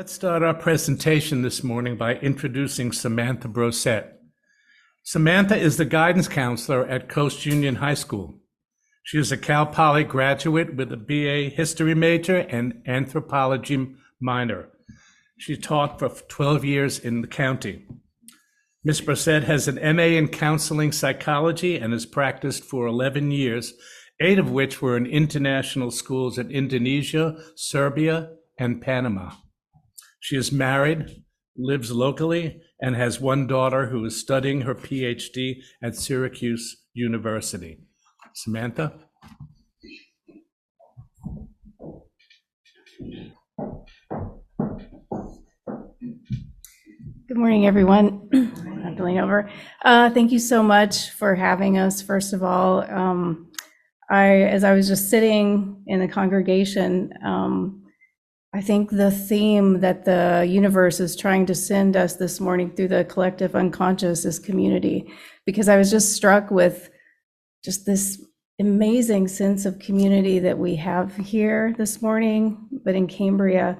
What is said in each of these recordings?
Let's start our presentation this morning by introducing Samantha Brosette. Samantha is the guidance counselor at Coast Union High School. She is a Cal Poly graduate with a BA History major and Anthropology minor. She taught for 12 years in the county. Ms. Brosette has an MA in Counseling Psychology and has practiced for 11 years, 8 of which were in international schools in Indonesia, Serbia, and Panama. She is married, lives locally, and has one daughter who is studying her PhD at Syracuse University. Samantha? Good morning, everyone. I'm going over. Thank you so much for having us. First of all, as I was just sitting in the congregation, I think the theme that the universe is trying to send us this morning through the collective unconscious is community, because I was just struck with just this amazing sense of community that we have here this morning, but in Cambria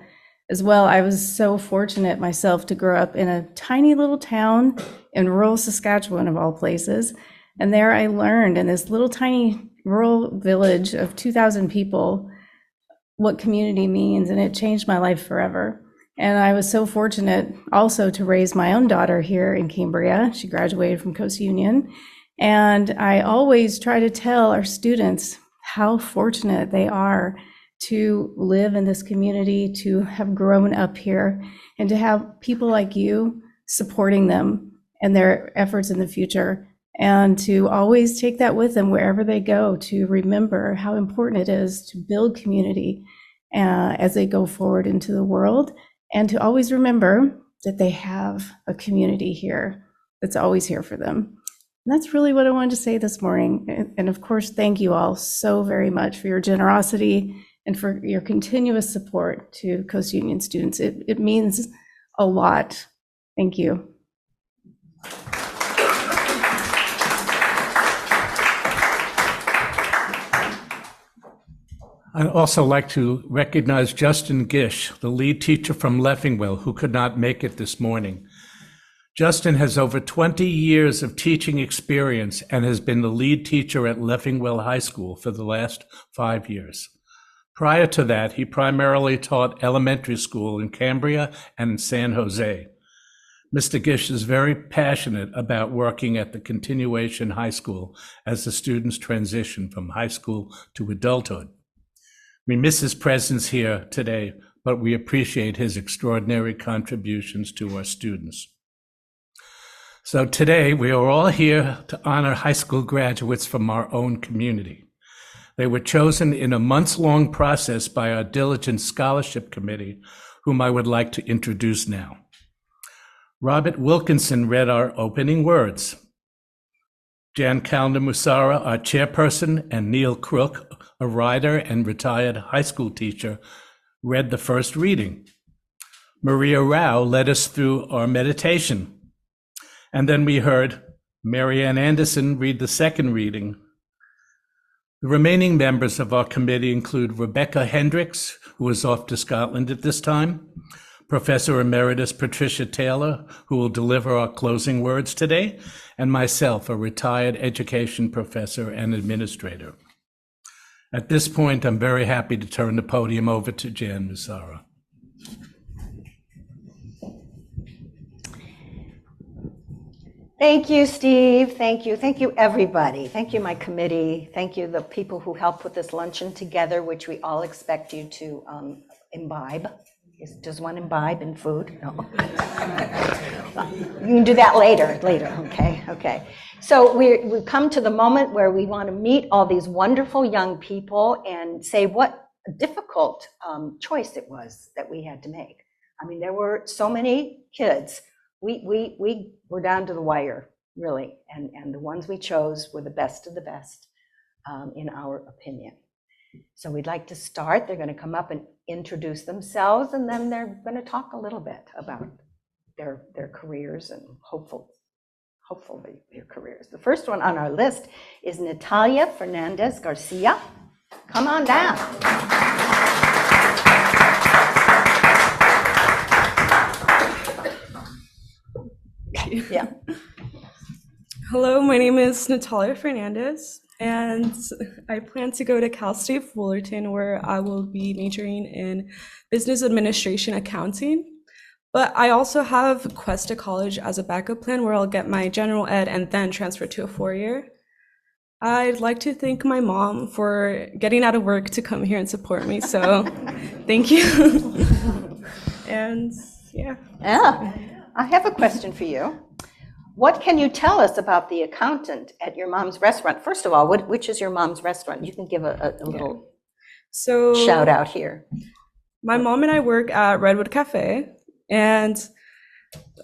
as well. I was so fortunate myself to grow up in a tiny little town in rural Saskatchewan, of all places. And there I learned in this little tiny rural village of 2,000 people what community means, and it changed my life forever. And I was so fortunate also to raise my own daughter here in Cambria. She graduated from Coast Union. And I always try to tell our students how fortunate they are to live in this community, to have grown up here, and to have people like you supporting them and their efforts in the future, and to always take that with them wherever they go, to remember how important it is to build community as they go forward into the world, and to always remember that they have a community here that's always here for them. And that's really what I wanted to say this morning. And of course, thank you all so very much for your generosity and for your continuous support to Coast Union students. It means a lot. Thank you. I'd also like to recognize Justin Gish, the lead teacher from Leffingwell, who could not make it this morning. Justin has over 20 years of teaching experience and has been the lead teacher at Leffingwell High School for the last 5 years. Prior to that, he primarily taught elementary school in Cambria and in San Jose. Mr. Gish is very passionate about working at the continuation high school as the students transition from high school to adulthood. We miss his presence here today, but we appreciate his extraordinary contributions to our students. So today, we are all here to honor high school graduates from our own community. They were chosen in a months-long process by our diligent scholarship committee, whom I would like to introduce now. Robert Wilkinson read our opening words. Jan Calder-Musara, our chairperson, and Neil Crook, a writer and retired high school teacher, read the first reading. Maria Rao led us through our meditation. And then we heard Marianne Anderson read the second reading. The remaining members of our committee include Rebecca Hendricks, who is off to Scotland at this time, Professor Emeritus Patricia Taylor, who will deliver our closing words today, and myself, a retired education professor and administrator. At this point, I'm very happy to turn the podium over to Jan Musara. Thank you, Steve. Thank you. Thank you, everybody. Thank you, my committee. Thank you, the people who helped put this luncheon together, which we all expect you to imbibe. Does one imbibe in food? No. You can do that later, okay. So we've come to the moment where we want to meet all these wonderful young people and say what a difficult choice it was that we had to make. I mean, there were so many kids. We were down to the wire, really, and the ones we chose were the best of the best, in our opinion. So we'd like to start. They're going to come up and introduce themselves, and then they're going to talk a little bit about their careers and hopefully their careers. The first one on our list is Natalia Fernandez Garcia. Come on down. Hello, my name is Natalia Fernandez, and I plan to go to Cal State Fullerton, where I will be majoring in business administration accounting. But I also have Cuesta College as a backup plan, where I'll get my general ed and then transfer to a 4-year. I'd like to thank my mom for getting out of work to come here and support me, so thank you. And yeah. Yeah, I have a question for you. What can you tell us about the accountant at your mom's restaurant? First of all, which is your mom's restaurant? You can give a little So shout out here. my mom and I work at Redwood Cafe, and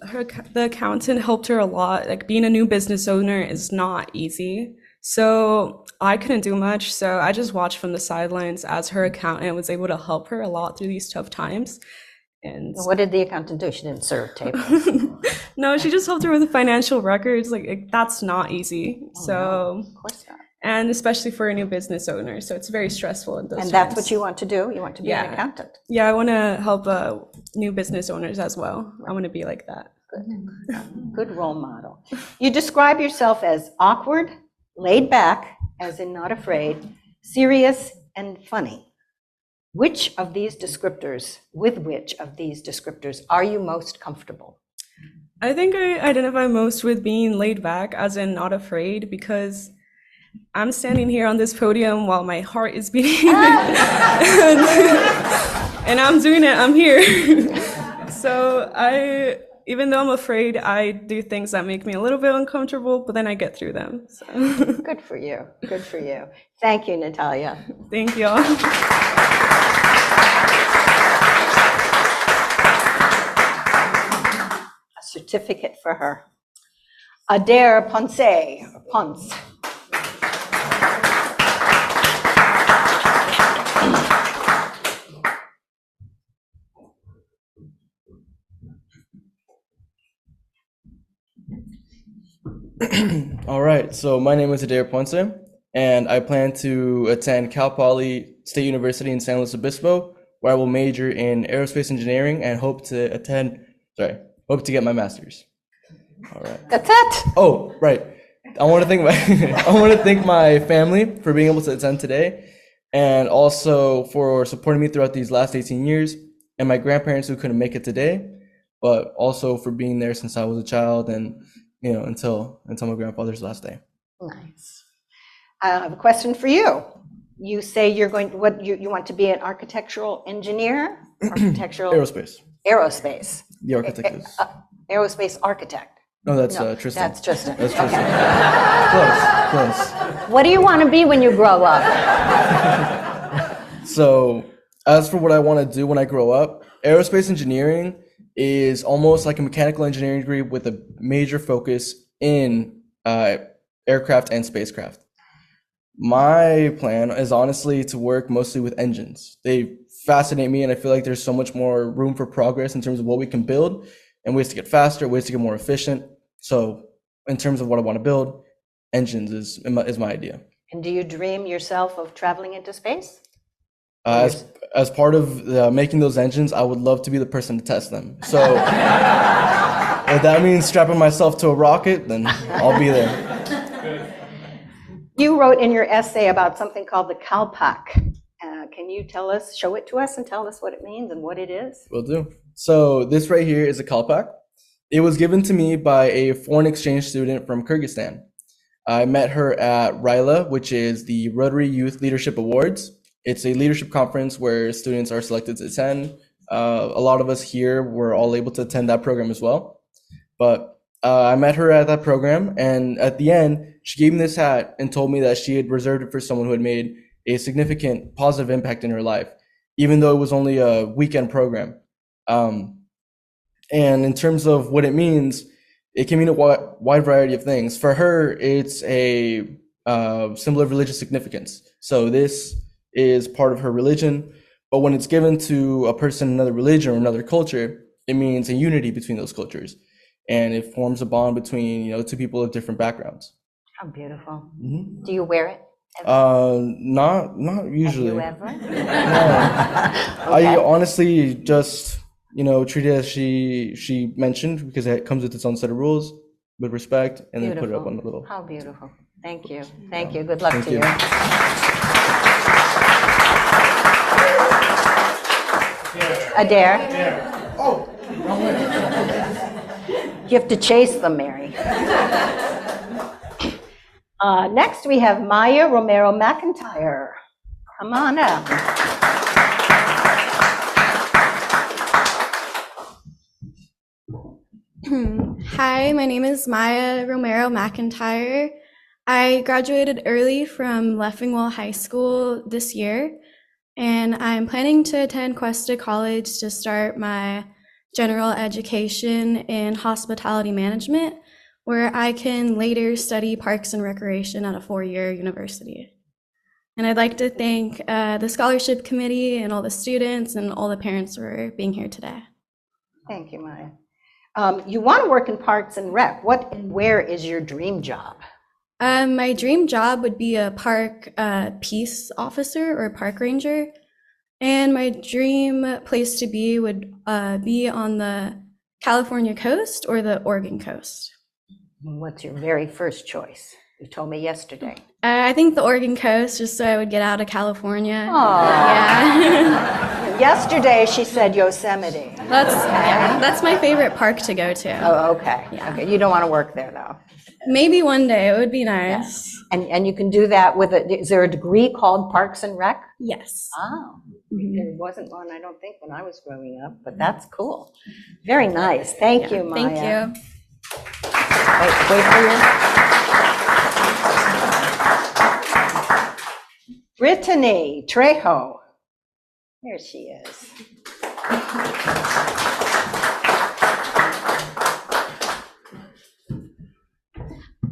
the accountant helped her a lot. Like, being a new business owner is not easy. So I couldn't do much. So I just watched from the sidelines as her accountant was able to help her a lot through these tough times. And What did the accountant do? She didn't serve tables. no, she just helped her with the financial records. Like, that's not easy. So, Of course not. and especially for a new business owner. So it's very stressful in those And that's times. what you want to do? You want to be an Yeah. accountant? Yeah, I want to help new business owners as well. I want to be like that. Good role model. You describe yourself as awkward, laid back, as in not afraid, serious, and funny. With which of these descriptors are you most comfortable? I think I identify most with being laid back, as in not afraid, because I'm standing here on this podium while my heart is beating. And I'm doing it, I'm here. So even though I'm afraid, I do things that make me a little bit uncomfortable, but then I get through them. So. Good for you, good for you. Thank you, Natalia. Thank y'all. A certificate for her. Adair Ponce. All right, so my name is Adair Ponce, and I plan to attend Cal Poly State University in San Luis Obispo, where I will major in aerospace engineering and hope to get my master's. All right. That's it. Oh, right. I want to thank my family for being able to attend today, and also for supporting me throughout these last 18 years, and my grandparents who couldn't make it today, but also for being there since I was a child and until my grandfather's last day. Nice. I have a question for you. You say you want to be an architectural engineer? Aerospace. Aerospace. The architect is. Aerospace architect. No, that's No, Tristan. That's Tristan. That's Okay. Tristan. Close. What do you want to be when you grow up? So, as for what I want to do when I grow up, aerospace engineering is almost like a mechanical engineering degree with a major focus in aircraft and spacecraft. My plan is honestly to work mostly with engines. They fascinate me, and I feel like there's so much more room for progress in terms of what we can build and ways to get faster, ways to get more efficient. So in terms of what I want to build, engines is my idea. And do you dream yourself of traveling into space? As part of making those engines, I would love to be the person to test them. So if that means strapping myself to a rocket, then I'll be there. You wrote in your essay about something called the CalPAC. Can you show it to us and tell us what it means and what it is? Will do. So this right here is a CalPAC. It was given to me by a foreign exchange student from Kyrgyzstan. I met her at RYLA, which is the Rotary Youth Leadership Awards. It's a leadership conference where students are selected to attend. A lot of us here were all able to attend that program as well. But I met her at that program, and at the end, she gave me this hat and told me that she had reserved it for someone who had made a significant positive impact in her life, even though it was only a weekend program. And in terms of what it means, it can mean a wide variety of things. For her, it's a symbol of religious significance. So this is part of her religion, but when it's given to a person in another religion or another culture, it means a unity between those cultures, and it forms a bond between two people of different backgrounds. How beautiful. Mm-hmm. Do you wear it? Not usually. Have you ever? No. Okay. I honestly just treat it as she mentioned, because it comes with its own set of rules. with respect, and then put it up Beautiful. on the little. How beautiful. Thank you. Thank you. Good luck Thank to you. you. Adair. You have to chase them, Mary. Next, we have Maya Romero McIntyre. Come on up. Hi, my name is Maya Romero McIntyre. I graduated early from Leffingwell High School this year, and I'm planning to attend Cuesta College to start my general education in hospitality management, where I can later study parks and recreation at a four-year university. And I'd like to thank the scholarship committee and all the students and all the parents for being here today. Thank you, Maya. You want to work in Parks and Rec. What and where is your dream job? My dream job would be a park peace officer or a park ranger. And my dream place to be would be on the California coast or the Oregon coast. What's your very first choice? You told me yesterday. I think the Oregon coast, just so I would get out of California. Aw. Yeah. Yesterday, she said Yosemite. That's my favorite park to go to. Oh, okay. Yeah. Okay. You don't want to work there, though. Maybe one day, it would be nice. And you can do that with is there a degree called Parks and Rec? Yes. Oh, there wasn't one, I don't think, when I was growing up, but that's cool. Very nice. Thank you, Maya. Thank you. Wait for you. Brittany Trejo. There she is.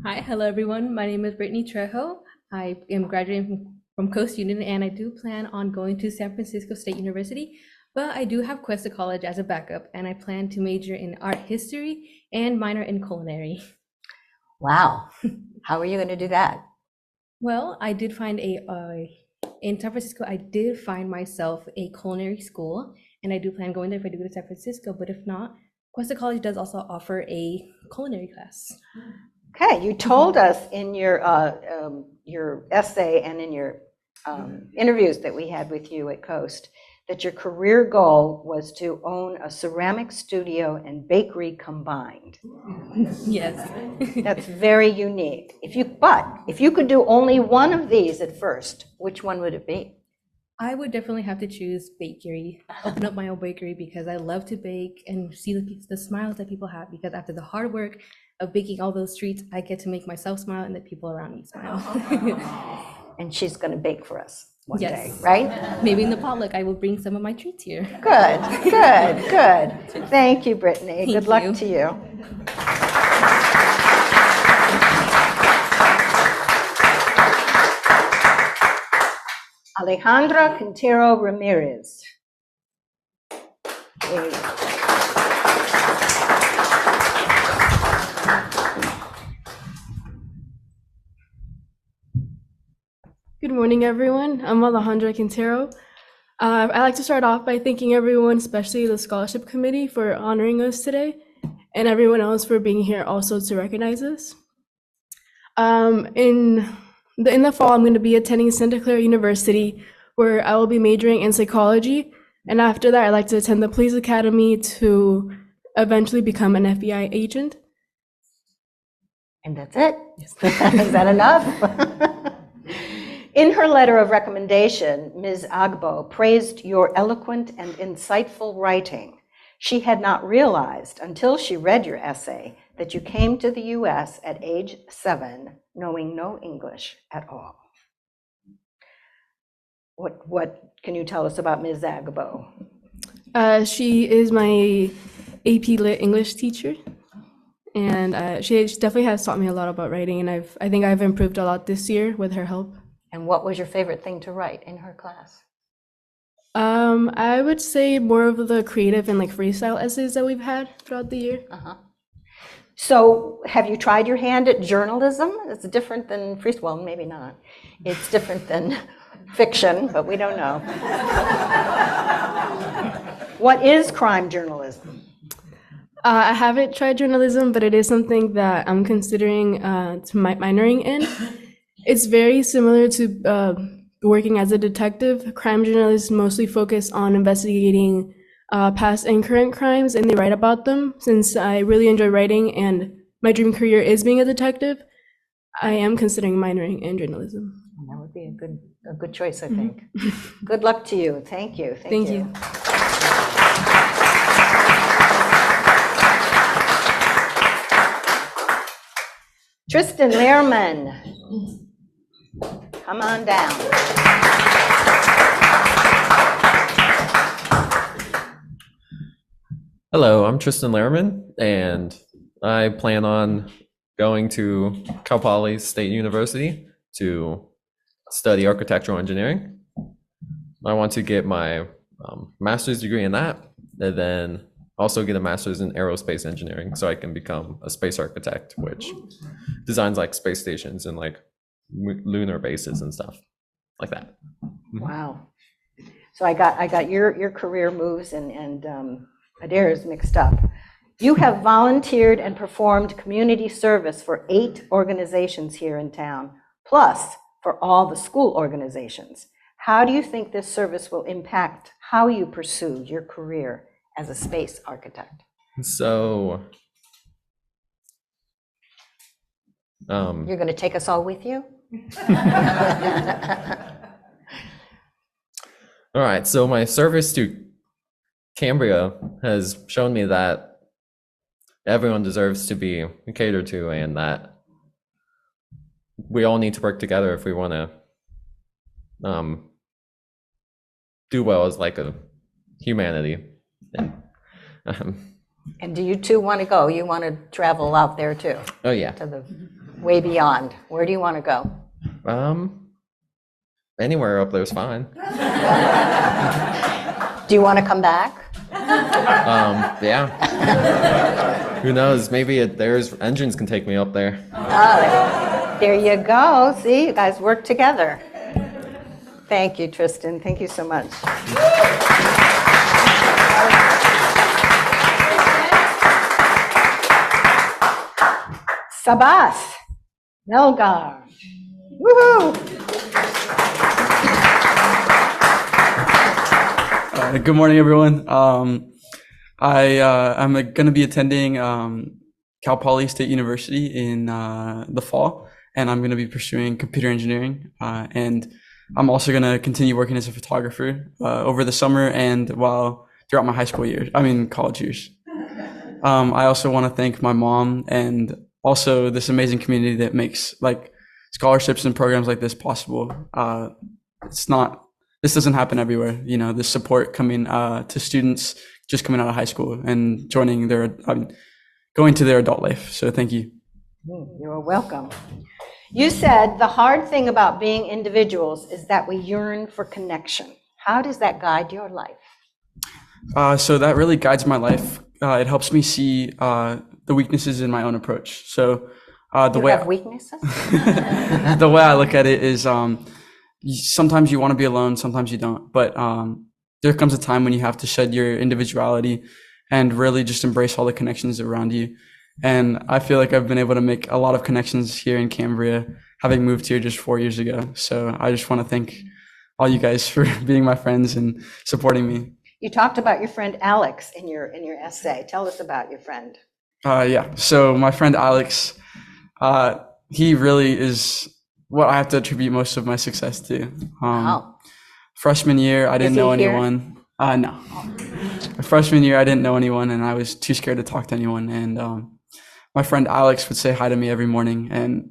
Hi, hello everyone. My name is Brittany Trejo. I am graduating from Coast Union, and I do plan on going to San Francisco State University, but I do have Cuesta College as a backup, and I plan to major in art history and minor in culinary. Wow. How are you going to do that? Well, I did find in San Francisco, I did find myself a culinary school, and I do plan going there if I do go to San Francisco, but if not, Cuesta College does also offer a culinary class. Okay, you told us in your essay and in your interviews that we had with you at Coast that your career goal was to own a ceramic studio and bakery combined. Yes. That's very unique. If you could do only one of these at first, which one would it be? I would definitely have to choose bakery, open up my own bakery, because I love to bake and see the smiles that people have, because after the hard work of baking all those treats, I get to make myself smile and the people around me smile. And she's going to bake for us one Yes. day, right? Maybe in the potluck, I will bring some of my treats here. Good, good, good. Thank you, Brittany. Good Thank luck you. to you. Alejandra Quintero Ramirez. There you go. Good morning, everyone. I'm Alejandra Quintero. I'd like to start off by thanking everyone, especially the scholarship committee, for honoring us today, and everyone else for being here also to recognize us. In the fall, I'm going to be attending Santa Clara University, where I will be majoring in psychology, and after that, I'd like to attend the Police Academy to eventually become an FBI agent. And that's it? Is that enough? In her letter of recommendation, Ms. Agbo praised your eloquent and insightful writing. She had not realized until she read your essay that you came to the US at age 7, knowing no English at all. What can you tell us about Ms. Agbo? She is my AP Lit English teacher, and she definitely has taught me a lot about writing, and I think I've improved a lot this year with her help. And what was your favorite thing to write in her class? I would say more of the creative and like freestyle essays that we've had throughout the year. So have you tried your hand at journalism? It's different than freestyle, well, maybe not. It's different than fiction, but we don't know. What is crime journalism? I haven't tried journalism, but it is something that I'm considering minoring in. It's very similar to working as a detective. Crime journalists mostly focus on investigating past and current crimes, and they write about them. Since I really enjoy writing and my dream career is being a detective, I am considering minoring in journalism. That would be a good choice, I think. Good luck to you. Thank you. Thank you. Tristan Lehrman, come on down. Hello, I'm Tristan Lehrman, and I plan on going to Cal Poly State University to study architectural engineering. I want to get my master's degree in that, and then also get a master's in aerospace engineering so I can become a space architect, which designs like space stations and like lunar bases and stuff like that. Wow. So I got your career moves and Adair's mixed up. You have volunteered and performed community service for 8 organizations here in town, plus for all the school organizations. How do you think this service will impact how you pursue your career as a space architect? So, You're going to take us all with you? all right, so my service to Cambria has shown me that everyone deserves to be catered to, and that we all need to work together if we want to do well as like a humanity. And do you two want to go? You want to travel out there too, Oh yeah. to the way beyond? Where do you want to go? Anywhere up there is fine. Do you want to come back? Yeah. Who knows? Maybe there's engines can take me up there. There you go. See, you guys work together. Thank you, Tristan. Thank you so much. Sabas Melgar. Woohoo! Good morning, everyone. I'm going to be attending Cal Poly State University in the fall, and I'm going to be pursuing computer engineering. And I'm also going to continue working as a photographer over the summer and throughout my college years. I also want to thank my mom and also this amazing community that makes like scholarships and programs like this possible. This doesn't happen everywhere, this support coming to students just coming out of high school and going to their adult life. So thank you. You're welcome. You said the hard thing about being individuals is that we yearn for connection. How does that guide your life? So that really guides my life. It helps me see the weaknesses in my own approach. So You have weaknesses? the way I look at it is sometimes you want to be alone, sometimes you don't. But there comes a time when you have to shed your individuality and really just embrace all the connections around you. And I feel like I've been able to make a lot of connections here in Cambria, having moved here just 4 years ago. So I just want to thank all you guys for being my friends and supporting me. You talked about your friend Alex in your essay. Tell us about your friend. Yeah. So my friend Alex, he really is what I have to attribute most of my success to. Wow. Freshman year, I didn't know he here? anyone. No. Freshman year, I didn't know anyone, and I was too scared to talk to anyone. And my friend Alex would say hi to me every morning, and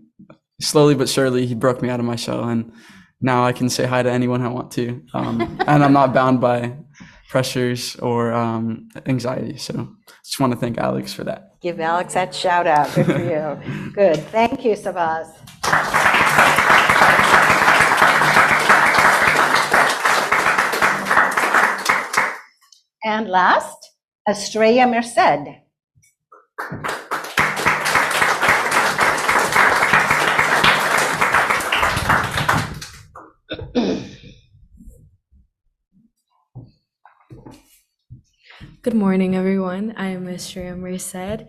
slowly but surely, he broke me out of my shell. And now I can say hi to anyone I want to, and I'm not bound by pressures or anxiety. So just want to thank Alex for that. Give Alex that shout out. Good for you. Good. Thank you, Sabas. And last, Estrella Merced. Good morning, everyone. I am Ms. Shreya Merced,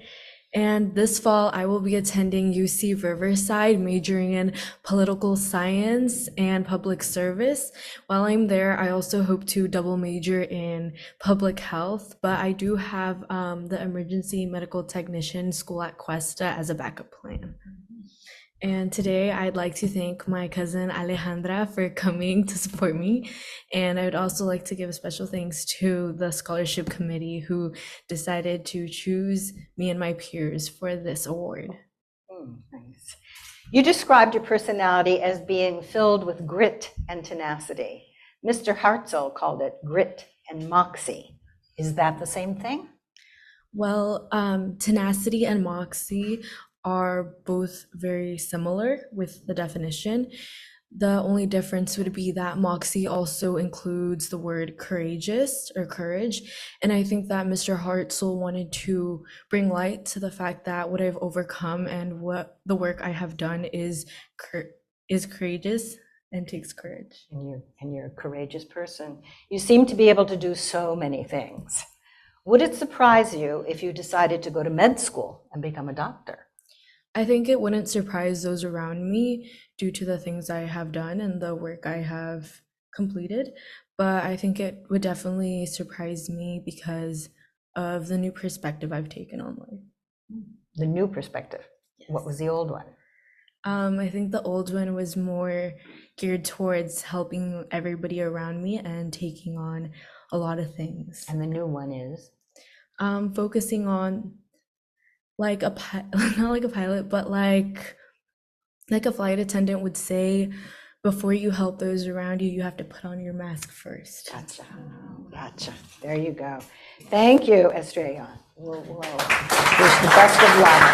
and this fall I will be attending UC Riverside, majoring in political science and public service. While I'm there, I also hope to double major in public health, but I do have the emergency medical technician school at Cuesta as a backup plan. And today I'd like to thank my cousin Alejandra for coming to support me. And I would also like to give special thanks to the scholarship committee who decided to choose me and my peers for this award. Thanks. You described your personality as being filled with grit and tenacity. Mr. Hartzell called it grit and moxie. Is that the same thing? Well, tenacity and moxie are both very similar with the definition. The only difference would be that moxie also includes the word courageous or courage. And I think that Mr. Hartzell wanted to bring light to the fact that what I've overcome and what the work I have done is courageous and takes courage. And you're a courageous person. You seem to be able to do so many things. Would it surprise you if you decided to go to med school and become a doctor? I think it wouldn't surprise those around me due to the things I have done and the work I have completed, but I think it would definitely surprise me because of the new perspective I've taken on life. The new perspective? Yes. What was the old one? I think the old one was more geared towards helping everybody around me and taking on a lot of things. And the new one is? Focusing on like not like a pilot, but like a flight attendant would say, before you help those around you, you have to put on your mask first. Gotcha. There you go. Thank you, Estrella. We'll wish the best of luck.